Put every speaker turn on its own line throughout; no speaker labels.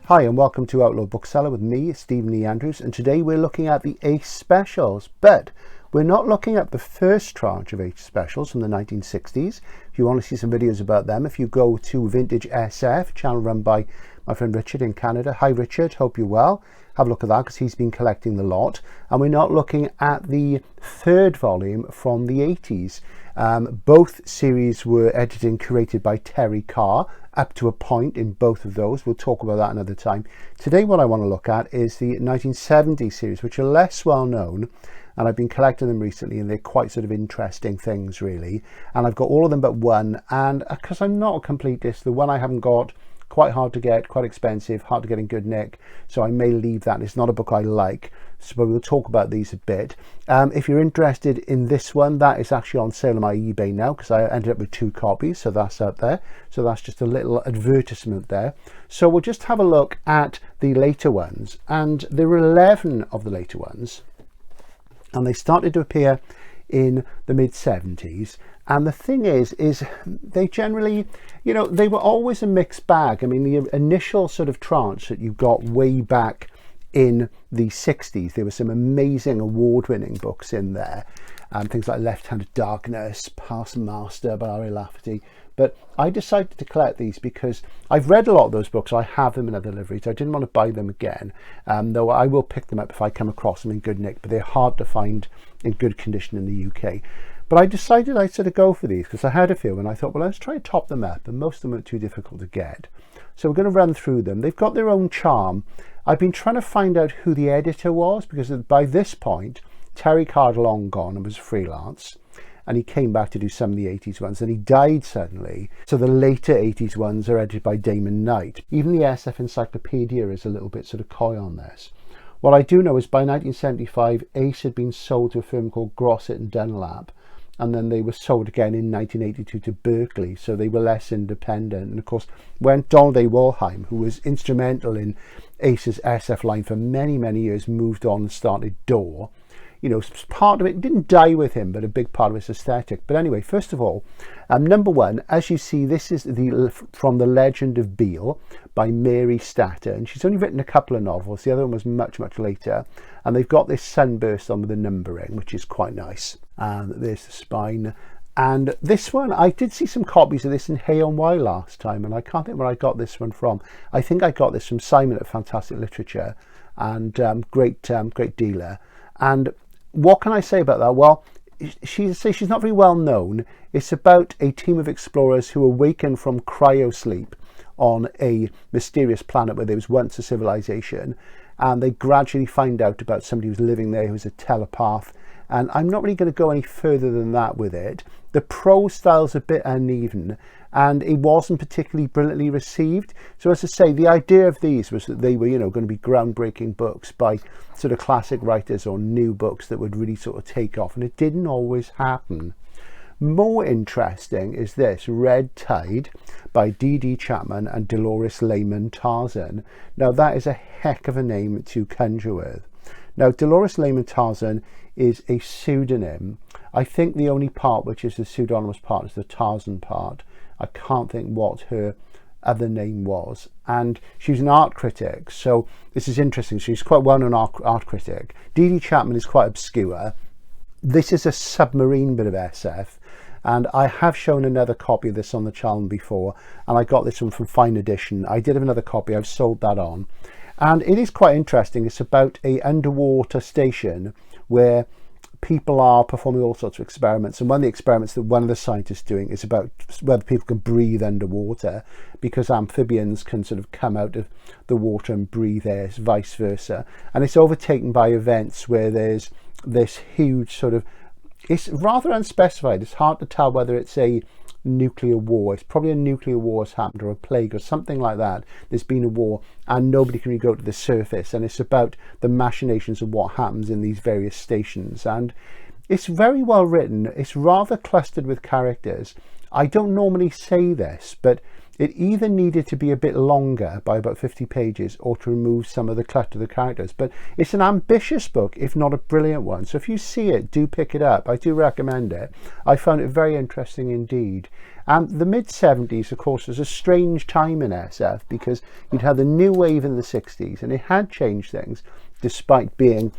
Hi and welcome to Outlaw Bookseller with me, Stephen E. Andrews, and today we're looking at the Ace Specials, but we're not looking at the first tranche of Ace Specials from the 1960s. If you want to see some videos about them, if you go to Vintage SF, channel run by my friend Richard in Canada. Hi Richard, hope you're well. Have a look at that because he's been collecting the lot. And we're not looking at the third volume from the 80s. Both series were edited and curated by Terry Carr, up to a point in both of those. We'll talk about that another time. Today what I want to look at is the 1970 series, which are less well known, and I've been collecting them recently, and they're quite sort of interesting things really. And I've got all of them but one, and because I'm not a completist, the one I haven't got, quite hard to get, quite expensive, hard to get in good nick, so I may leave that. It's not a book I like, so we'll talk about these a bit. If you're interested in this one, that is actually on sale on my eBay now because I ended up with 2 copies, so that's out there. So that's just a little advertisement there. So we'll just have a look at the later ones, and there were 11 of the later ones, and they started to appear in the mid-70s. And the thing is they generally, you know, they were always a mixed bag. I mean, the initial sort of tranche that you got way back in the 60s, there were some amazing award-winning books in there. Things like Left-Handed Darkness, Past Master by R.A. Lafferty. But I decided to collect these because I've read a lot of those books. I have them in other deliveries. I didn't want to buy them again, though I will pick them up if I come across them in good nick, but they're hard to find in good condition in the UK. But I decided I'd sort of go for these because I had a few and I thought, well, let's try to top them up, and most of them weren't too difficult to get. So we're going to run through them. They've got their own charm. I've been trying to find out who the editor was because by this point, Terry Carr had long gone and was freelance, and he came back to do some of the 80s ones, and he died suddenly. So the later 80s ones are edited by Damon Knight. Even the SF Encyclopedia is a little bit sort of coy on this. What I do know is by 1975, Ace had been sold to a firm called Grosset and Dunlap, and then they were sold again in 1982 to Berkeley, so they were less independent. And of course, when Donald A. Wollheim, who was instrumental in Ace's SF line for many, many years, moved on and started Door, you know, part of it didn't die with him, but a big part of his aesthetic. But anyway, first of all, number one, as you see, this is from the Legend of Beal by Mary Statter, and she's only written a couple of novels. The other one was much, much later, and they've got this sunburst on with the numbering, which is quite nice. And there's the spine. And this one, I did see some copies of this in Hay-on-Wye last time, and I can't think where I got this one from. I think I got this from Simon at Fantastic Literature, and great dealer. And what can I say about that? Well, she's not very well known. It's about a team of explorers who awaken from cryosleep on a mysterious planet where there was once a civilization, and they gradually find out about somebody who's living there who's a telepath. And I'm not really going to go any further than that with it. The prose style's a bit uneven, and it wasn't particularly brilliantly received. So as I say, the idea of these was that they were, you know, going to be groundbreaking books by sort of classic writers or new books that would really sort of take off, and it didn't always happen. More interesting is this, Red Tide by D.D. Chapman and Dolores Lehman Tarzan. Now that is a heck of a name to conjure with. Now Dolores Lehman Tarzan is a pseudonym. I think the only part which is the pseudonymous part is the Tarzan part. I can't think what her other name was. And she's an art critic, so this is interesting. She's quite well-known art critic. D.D. Chapman is quite obscure. This is a submarine bit of SF, and I have shown another copy of this on the channel before, and I got this one from Fine Edition. I did have another copy, I've sold that on. And it is quite interesting. It's about a underwater station where people are performing all sorts of experiments, and one of the experiments that one of the scientists doing is about whether people can breathe underwater, because amphibians can sort of come out of the water and breathe air, vice versa. And it's overtaken by events where there's this huge sort of, it's rather unspecified. It's hard to tell whether it's a nuclear war. It's probably a nuclear war has happened, or a plague or something like that. There's been a war and nobody can really go to the surface, and it's about the machinations of what happens in these various stations. And it's very well written. It's rather clustered with characters. I don't normally say this, but it either needed to be a bit longer by about 50 pages or to remove some of the clutter of the characters. But it's an ambitious book, if not a brilliant one. So if you see it, do pick it up. I do recommend it. I found it very interesting indeed. And the mid-70s, of course, was a strange time in SF because you'd had the new wave in the 60s and it had changed things despite being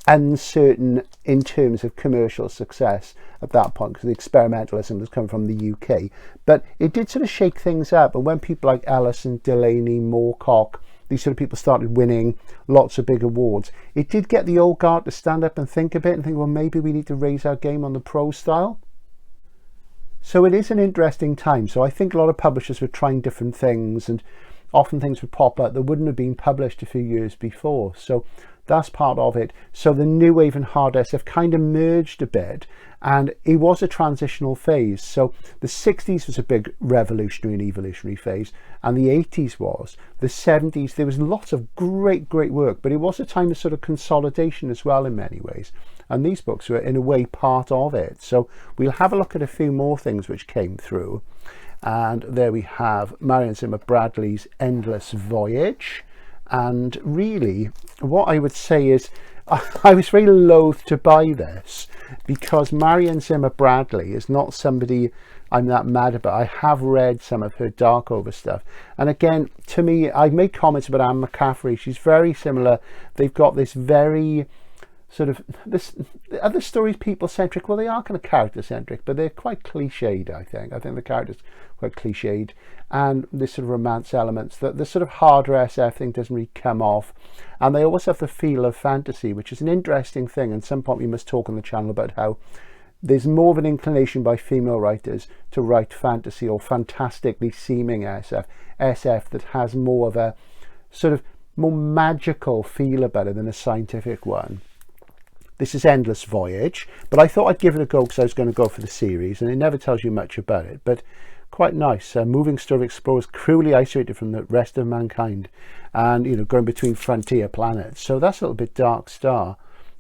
uncertain in terms of commercial success at that point, because the experimentalism was coming from the UK. But it did sort of shake things up, and when people like Ellison, Delaney, Moorcock, these sort of people started winning lots of big awards, it did get the old guard to stand up and think a bit and think, well, maybe we need to raise our game on the prose style. So it is an interesting time. So I think a lot of publishers were trying different things, and often things would pop up that wouldn't have been published a few years before. So that's part of it. So the new wave and hard SF kind of merged a bit, and it was a transitional phase. So the 60s was a big revolutionary and evolutionary phase, and the 80s was. The 70s, there was lots of great work, but it was a time of sort of consolidation as well in many ways. And these books were in a way part of it. So we'll have a look at a few more things which came through. And there we have Marion Zimmer Bradley's Endless Voyage. And really, what I would say is I was very loath to buy this because Marion Zimmer Bradley is not somebody I'm that mad about. I have read some of her Darkover stuff. And again, to me, I've made comments about Anne McCaffrey. She's very similar. They've got this very sort of, the other stories people-centric. Well, they are kind of character-centric, but they're quite cliched, I think. I think the characters quite cliched, and this sort of romance elements, that the sort of harder SF thing doesn't really come off. And they always have the feel of fantasy, which is an interesting thing. And at some point we must talk on the channel about how there's more of an inclination by female writers to write fantasy or fantastically seeming SF that has more of a sort of more magical feel about it than a scientific one. This is Endless Voyage, but I thought I'd give it a go because I was going to go for the series, and it never tells you much about it, but quite nice. A moving story of explorers cruelly isolated from the rest of mankind, and, you know, going between frontier planets. So that's a little bit Dark Star.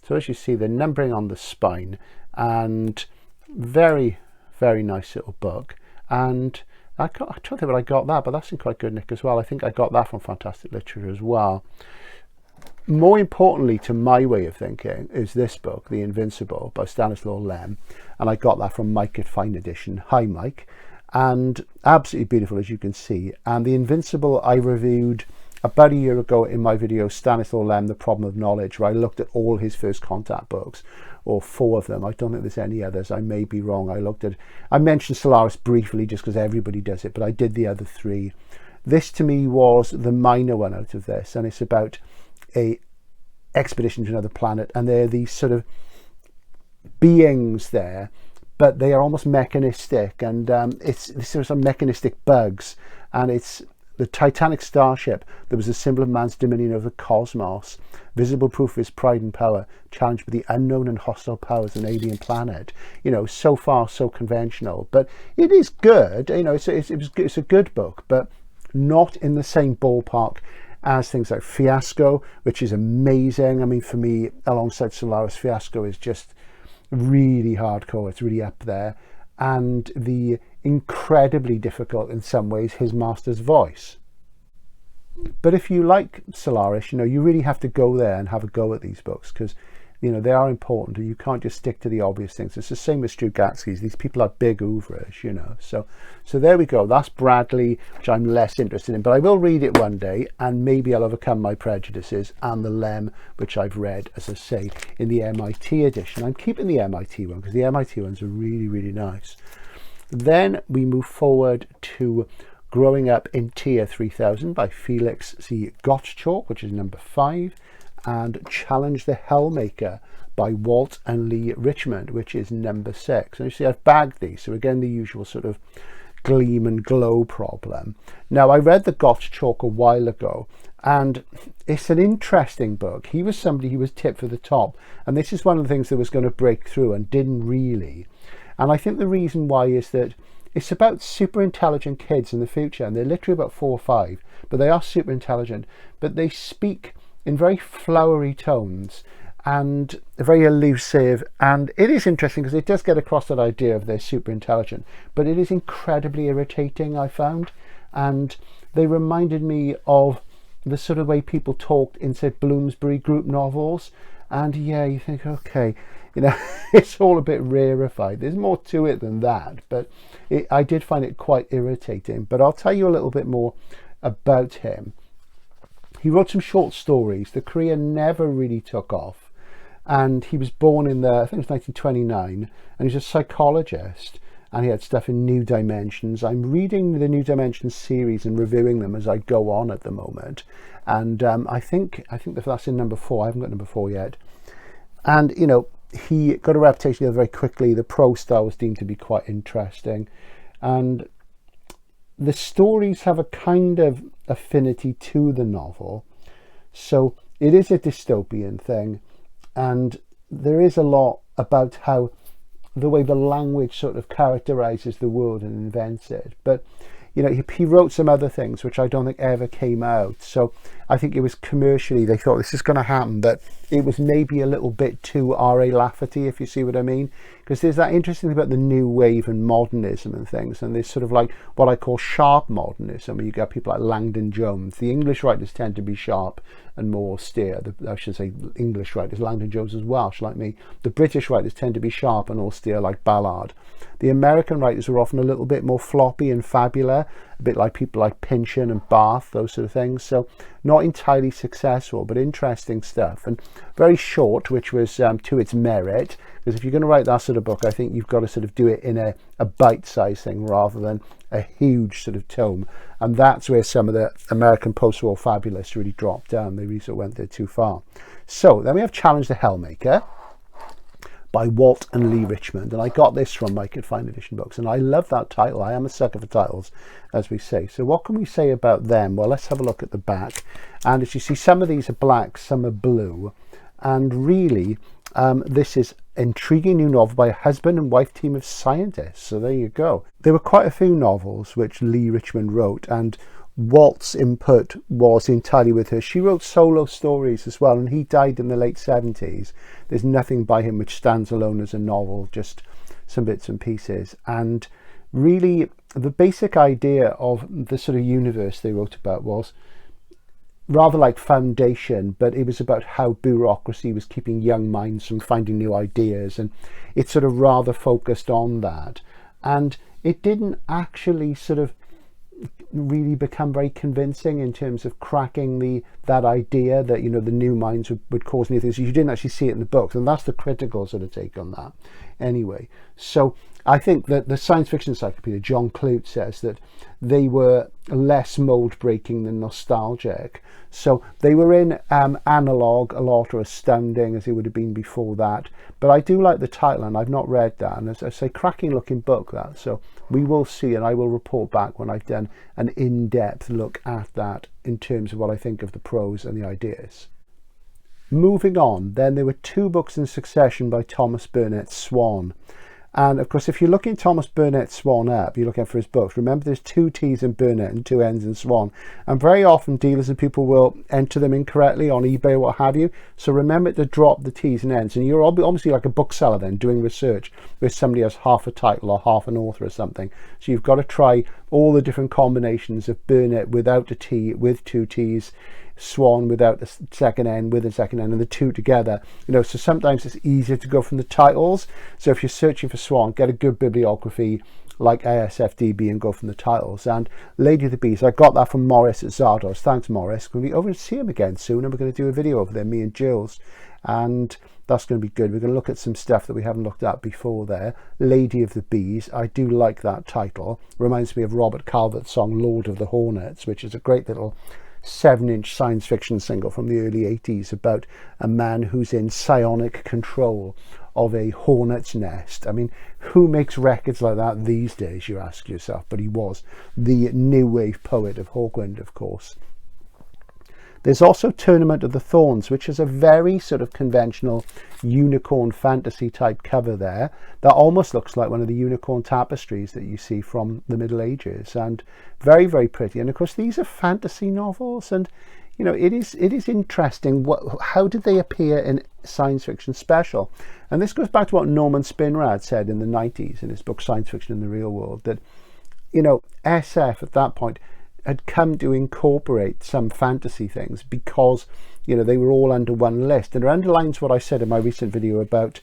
So as you see, the numbering on the spine, and very nice little book. And I don't think I got that, but that's in quite good nick as well. I think I got that from Fantastic Literature as well. More importantly, to my way of thinking, is this book, The Invincible by Stanislaw Lem, and I got that from Mike at Fine Edition. Hi Mike. And absolutely beautiful, as you can see. And The Invincible I reviewed about a year ago in my video Stanislaw Lem, The Problem of Knowledge, where I looked at all his First Contact books, or 4 of them. I don't think there's any others. I may be wrong. I mentioned Solaris briefly just because everybody does it, but I did the other 3. This to me was the minor one out of this, and it's about a expedition to another planet, and there are these sort of beings there, but they are almost mechanistic, and it's sort of mechanistic bugs, and it's the Titanic starship that was a symbol of man's dominion over the cosmos, visible proof of his pride and power, challenged by the unknown and hostile powers of an alien planet. You know, so far so conventional, but it is good. You know, it's a good book, but not in the same ballpark as things like Fiasco, which is amazing. I mean, for me, alongside Solaris, Fiasco is just really hardcore. It's really up there. And the incredibly difficult, in some ways, His Master's Voice. But if you like Solaris, you know, you really have to go there and have a go at these books, because, you know, they are important, and you can't just stick to the obvious things. It's the same with Strugatsky's. These people are big oeuvres, you know. So there we go. That's Bradley, which I'm less interested in, but I will read it one day, and maybe I'll overcome my prejudices, and the Lem, which I've read, as I say, in the MIT edition. I'm keeping the MIT one because the MIT ones are really nice. Then we move forward to Growing Up in Tier 3000 by Felix C. Gottschalk, which is number 5. And Challenge the Hellmaker by Walt and Lee Richmond, which is number 6. And you see, I've bagged these. So again, the usual sort of gleam and glow problem. Now, I read the Gottschalk a while ago, and it's an interesting book. He was somebody who was tipped for the top, and this is one of the things that was going to break through and didn't really. And I think the reason why is that it's about super intelligent kids in the future, and they're literally about 4 or 5, but they are super intelligent, but they speak in very flowery tones and very elusive, and it is interesting because it does get across that idea of they're super intelligent, but it is incredibly irritating, I found. and they reminded me of the sort of way people talked in, say, Bloomsbury Group novels. And yeah, you think, okay, you know, it's all a bit rarefied. There's more to it than that, but I did find it quite irritating. But I'll tell you a little bit more about him. He wrote some short stories. The career never really took off, and he was born in I think it was 1929, and he's a psychologist, and he had stuff in New Dimensions. I'm reading the New Dimensions series and reviewing them as I go on at the moment, and I think that's in number 4. I haven't got number 4 yet. And you know, he got a reputation very quickly. The prose style was deemed to be quite interesting, and the stories have a kind of affinity to the novel. So it is a dystopian thing, and there is a lot about how the way the language sort of characterizes the world and invents it. But you know, he wrote some other things which I don't think ever came out. So I think it was commercially, they thought this is going to happen, but it was maybe a little bit too R.A. Lafferty, if you see what I mean. Because there's that interesting thing about the new wave and modernism and things, and there's sort of like what I call sharp modernism, where you get people like Langdon Jones. The English writers tend to be sharp and more austere. I should say English writers. Langdon Jones is Welsh, like me. The British writers tend to be sharp and austere, like Ballard. The American writers are often a little bit more floppy and fabular, a bit like people like Pynchon and Barth, those sort of things. So not entirely successful, but interesting stuff, and very short, which was to its merit. Because if you're going to write that sort of book, I think you've got to sort of do it in a bite-sized thing rather than a huge sort of tome. And that's where some of the American post-war fabulists really dropped down. They really sort of went there too far. So then we have Challenge the Hellmaker by Walt and Lee Richmond, and I got this from Mike at Fine Edition Books, and I love that title. I am a sucker for titles, as we say. So what can we say about them? Well, let's have a look at the back, and as you see, some of these are black, some are blue, and really this is intriguing new novel by a husband and wife team of scientists. So there you go. There were quite a few novels which Lee Richmond wrote, and Walt's input was entirely with her. She wrote solo stories as well, and he died in the late 70s. There's nothing by him which stands alone as a novel, just some bits and pieces. And really, the basic idea of the sort of universe they wrote about was rather like Foundation, but it was about how bureaucracy was keeping young minds from finding new ideas, and it's sort of rather focused on that. And it didn't actually sort of really become very convincing in terms of cracking that idea that, you know, the new minds would cause new things. You didn't actually see it in the books, and that's the critical sort of take on that anyway. So I think that the science fiction encyclopedia, John Clute, says that they were less mold breaking than nostalgic. So they were in analog a lot, or astounding as it would have been before that. But I do like the title, and I've not read that, and as I say, cracking looking book that. So we will see, and I will report back when I've done an in-depth look at that in terms of what I think of the prose and the ideas. Moving on, then there were 2 books in succession by Thomas Burnett's Swan. And of course, if you're looking Thomas Burnett's Swan up, you're looking for his books. Remember, there's 2 T's in Burnett and 2 N's in Swan. And very often dealers and people will enter them incorrectly on eBay or what have you. So remember to drop the T's and N's. And you're obviously like a bookseller then doing research where somebody has half a title or half an author or something. So you've got to try all the different combinations of Burnett without a T, with 2 T's, Swan without a second N, with a second N, and the 2 together. You know, so sometimes it's easier to go from the titles. So if you're searching for Swan, get a good bibliography like ASFDB and go from the titles. And Lady of the Bees, I got that from Morris at Zardos. Thanks, Morris. We're going to be over to see him again soon, and we're going to do a video over there, me and Jules, and that's going to be good. We're going to look at some stuff that we haven't looked at before there. Lady of the Bees, I do like that title. Reminds me of Robert Calvert's song Lord of the Hornets, which is a great little 7-inch science fiction single from the early 80s about a man who's in psionic control of a hornet's nest. I mean, who makes records like that these days, you ask yourself? But he was the new wave poet of Hawkwind, of course. There's also Tournament of the Thorns, which is a very sort of conventional unicorn fantasy type cover there that almost looks like one of the unicorn tapestries that you see from the Middle Ages, and very, very pretty. And of course, these are fantasy novels, and you know, it is interesting. How did they appear in science fiction special? And this goes back to what Norman Spinrad said in the 90s in his book Science Fiction in the Real World, that, you know, SF at that point had come to incorporate some fantasy things because, you know, they were all under one list. And it underlines what I said in my recent video about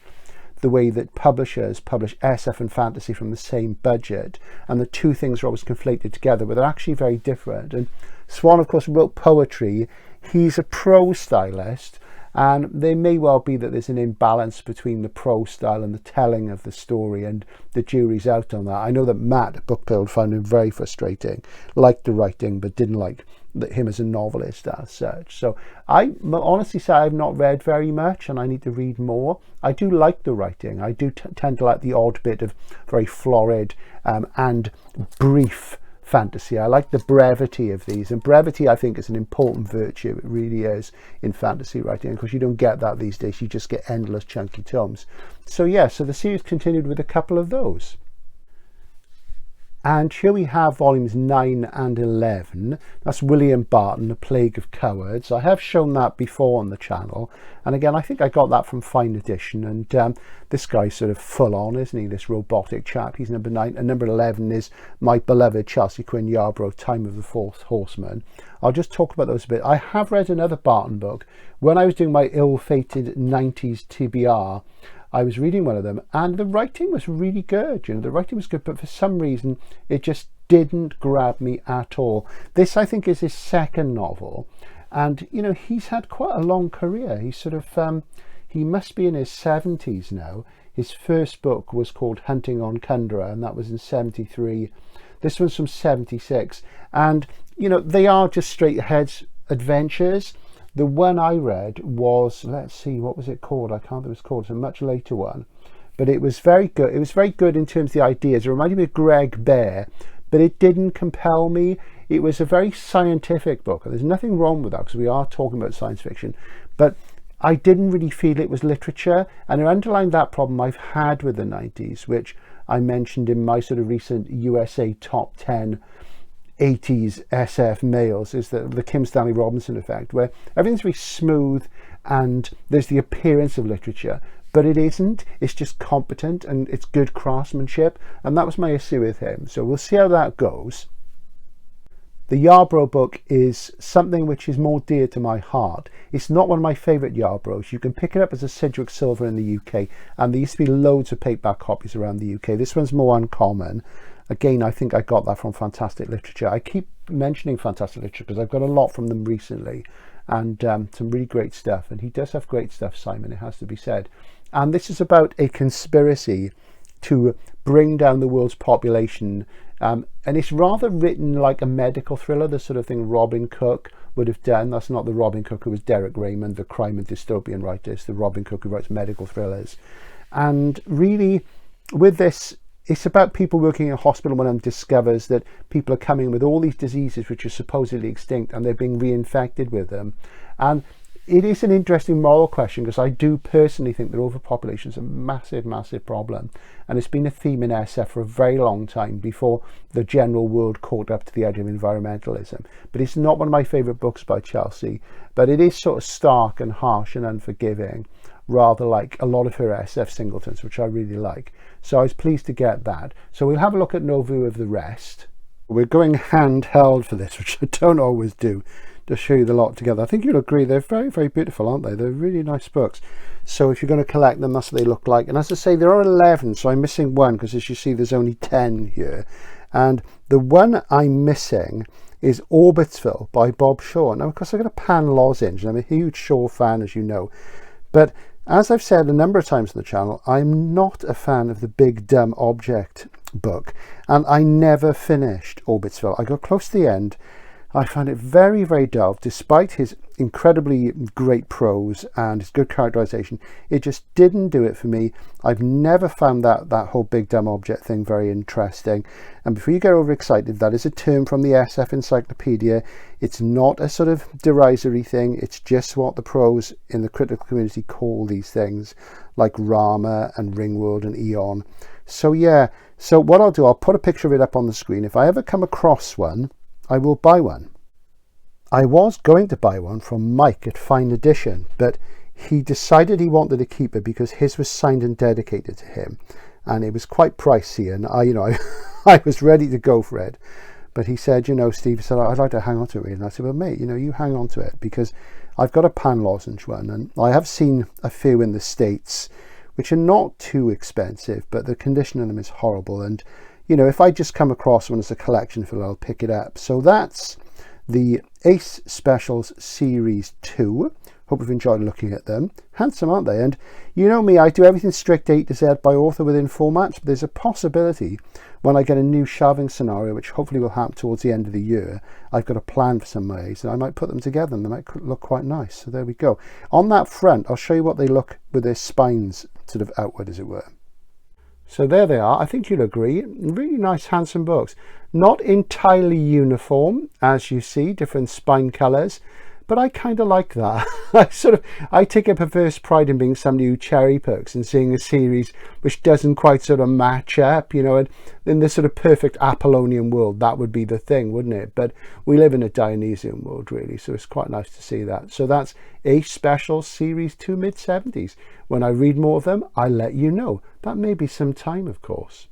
the way that publishers publish SF and fantasy from the same budget, and the two things are always conflated together, but they're actually very different. And Swan, of course, wrote poetry. He's a prose stylist, and there may well be that there's an imbalance between the prose style and the telling of the story, and the jury's out on that. I know that Matt at Bookbuild found him very frustrating, liked the writing but didn't like him as a novelist as such. So I honestly say I've not read very much, and I need to read more. I do like the writing. I do tend to like the odd bit of very florid and brief fantasy. I like the brevity of these, and brevity I think is an important virtue. It really is in fantasy writing, because you don't get that these days. You just get endless chunky tomes. So yeah, so the series continued with a couple of those. And here we have volumes 9 and 11. That's William Barton, A Plague of Cowards. I have shown that before on the channel. And again, I think I got that from Fine Edition. And this guy's sort of full on, isn't he? This robotic chap. He's number 9. And number 11 is my beloved Chelsea Quinn Yarbrough, Time of the Fourth Horseman. I'll just talk about those a bit. I have read another Barton book. When I was doing my ill-fated 90s TBR, I was reading one of them, and the writing was really good. You know, the writing was good, but for some reason it just didn't grab me at all. This, I think, is his second novel, and you know, he's had quite a long career. He's sort of he must be in his 70s now. His first book was called Hunting on Kundra, and that was in 73. This one's from 76, and you know, they are just straight ahead adventures. The one I read was, let's see, what was it called? I can't remember what it was called. It's a much later one, but it was very good. It was very good in terms of the ideas. It reminded me of Greg Bear, but it didn't compel me. It was a very scientific book. There's nothing wrong with that, because we are talking about science fiction, but I didn't really feel it was literature. And it underlined that problem I've had with the 90s, which I mentioned in my sort of recent USA top 10 80s SF males, is the Kim Stanley Robinson effect, where everything's very smooth and there's the appearance of literature, but it isn't. It's just competent and it's good craftsmanship, and that was my issue with him. So we'll see how that goes. The Yarbrough book is something which is more dear to my heart. It's not one of my favourite Yarbroughs. You can pick it up as a Sidgwick Silver in the UK, and there used to be loads of paperback copies around the UK. This one's more uncommon. Again, I think I got that from Fantastic Literature. I keep mentioning Fantastic Literature because I've got a lot from them recently, and some really great stuff. And he does have great stuff, Simon, it has to be said. And this is about a conspiracy to bring down the world's population. And it's rather written like a medical thriller, the sort of thing Robin Cook would have done. That's not the Robin Cook who was Derek Raymond, the crime and dystopian writer. It's the Robin Cook who writes medical thrillers. And really, with this, it's about people working in a hospital. When one discovers that people are coming with all these diseases which are supposedly extinct, and they're being reinfected with them. And it is an interesting moral question, because I do personally think that overpopulation is a massive, massive problem. And it's been a theme in SF for a very long time, before the general world caught up to the idea of environmentalism. But it's not one of my favourite books by Chelsea, but it is sort of stark and harsh and unforgiving, rather like a lot of her SF singletons, which I really like. So I was pleased to get that. So we'll have a look at No View of the Rest. We're going handheld for this, which I don't always do, to show you the lot together. I think you'll agree they're very, very beautiful, aren't they? They're really nice books. So if you're going to collect them, that's what they look like. And as I say, there are 11, so I'm missing one, because as you see, there's only 10 here. And the one I'm missing is Orbitsville by Bob Shaw. Now, of course, I've got a Pan lozenge, and I'm a huge Shaw fan, as you know. But as I've said a number of times on the channel, I'm not a fan of the Big Dumb Object book, and I never finished Orbitsville. I got close to the end. I found it very, very dull. Despite his incredibly great prose and his good characterization, it just didn't do it for me. I've never found that whole Big Dumb Object thing very interesting. And before you get overexcited, that is a term from the SF Encyclopedia. It's not a sort of derisory thing. It's just what the pros in the critical community call these things, like Rama and Ringworld and Eon. So yeah, so what I'll do, I'll put a picture of it up on the screen. If I ever come across one, I will buy one. I was going to buy one from Mike at Fine Edition, but he decided he wanted to keep it because his was signed and dedicated to him, and it was quite pricey, and I was ready to go for it. But he said, you know, Steve said, I'd like to hang on to it. And I said, well, mate, you know, you hang on to it, because I've got a pan lozenge one, and I have seen a few in the States which are not too expensive, but the condition of them is horrible. And, you know, if I just come across one as a collection fill, I'll pick it up. So that's the Ace Specials Series 2. Hope you've enjoyed looking at them. Handsome, aren't they? And you know me, I do everything strict A to Z by author within formats, but there's a possibility when I get a new shelving scenario, which hopefully will happen towards the end of the year, I've got a plan for some ways, and I might put them together and they might look quite nice. So there we go. On that front, I'll show you what they look with their spines sort of outward, as it were. So there they are. I think you'll agree. Really nice, handsome books. Not entirely uniform, as you see, different spine colours. But I kind of like that. I take a perverse pride in being somebody who cherry picks and seeing a series which doesn't quite sort of match up, you know, and in this sort of perfect Apollonian world, that would be the thing, wouldn't it? But we live in a Dionysian world, really, so it's quite nice to see that. So that's Ace Specials Series 2 mid-70s. When I read more of them, I'll let you know. That may be some time, of course.